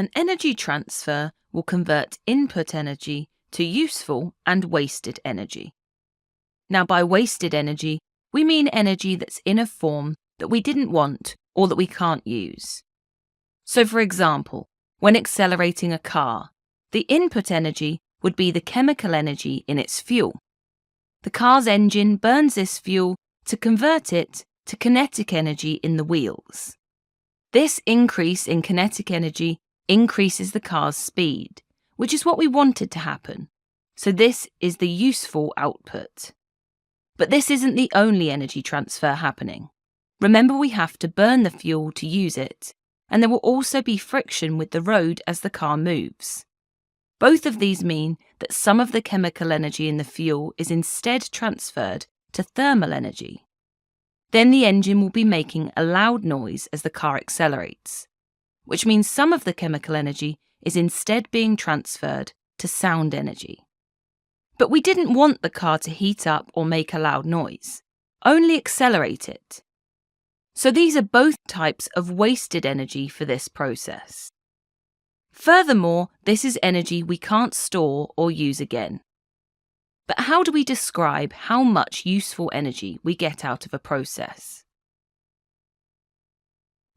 An energy transfer will convert input energy to useful and wasted energy. Now, by wasted energy, we mean energy that's in a form that we didn't want or that we can't use. So, for example, when accelerating a car, the input energy would be the chemical energy in its fuel. The car's engine burns this fuel to convert it to kinetic energy in the wheels. This increase in kinetic energy increases the car's speed, which is what we wanted to happen. So this is the useful output. But this isn't the only energy transfer happening. Remember, we have to burn the fuel to use it, and there will also be friction with the road as the car moves. Both of these mean that some of the chemical energy in the fuel is instead transferred to thermal energy. Then the engine will be making a loud noise as the car accelerates, which means some of the chemical energy is instead being transferred to sound energy. But we didn't want the car to heat up or make a loud noise, only accelerate it. So these are both types of wasted energy for this process. Furthermore, this is energy we can't store or use again. But how do we describe how much useful energy we get out of a process?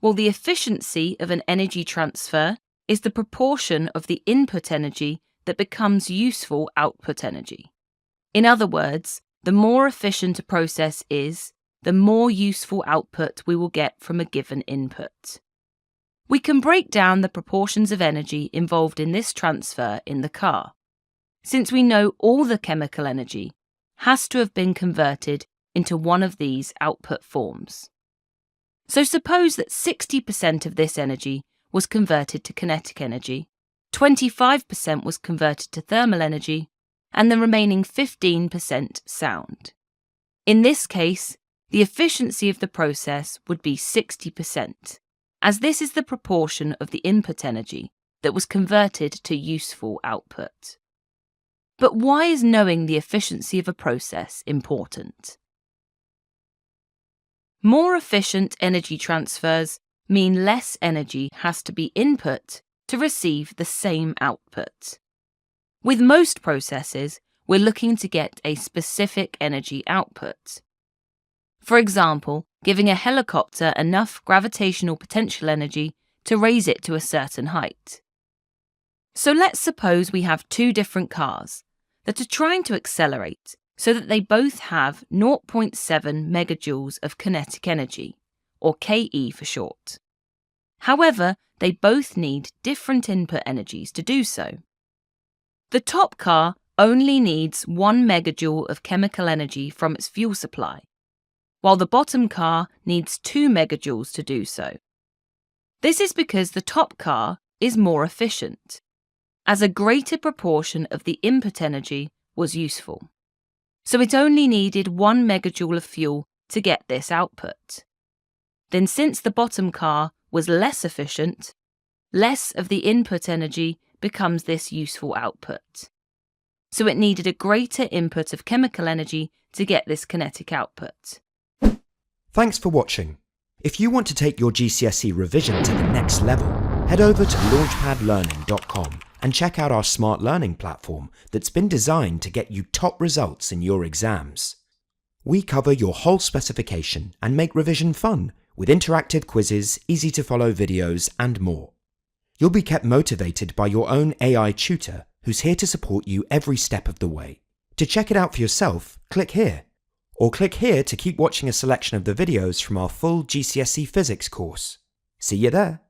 Well, the efficiency of an energy transfer is the proportion of the input energy that becomes useful output energy. In other words, the more efficient a process is, the more useful output we will get from a given input. We can break down the proportions of energy involved in this transfer in the car, since we know all the chemical energy has to have been converted into one of these output forms. So suppose that 60% of this energy was converted to kinetic energy, 25% was converted to thermal energy, and the remaining 15% sound. In this case, the efficiency of the process would be 60%, as this is the proportion of the input energy that was converted to useful output. But why is knowing the efficiency of a process important? More efficient energy transfers mean less energy has to be input to receive the same output. With most processes, we're looking to get a specific energy output. For example, giving a helicopter enough gravitational potential energy to raise it to a certain height. So let's suppose we have two different cars that are trying to accelerate so that they both have 0.7 megajoules of kinetic energy, or KE for short. However, they both need different input energies to do so. The top car only needs 1 megajoule of chemical energy from its fuel supply, while the bottom car needs 2 megajoules to do so. This is because the top car is more efficient, as a greater proportion of the input energy was useful. So it only needed 1 megajoule of fuel to get this output. Then since the bottom car was less efficient, less of the input energy becomes this useful output. So it needed a greater input of chemical energy to get this kinetic output. Thanks for watching. If you want to take your GCSE revision to the next level, head over to launchpadlearning.com and check out our smart learning platform that's been designed to get you top results in your exams. We cover your whole specification and make revision fun with interactive quizzes, easy to follow videos and more. You'll be kept motivated by your own AI tutor who's here to support you every step of the way. To check it out for yourself, click here. Or click here to keep watching a selection of the videos from our full GCSE Physics course. See you there!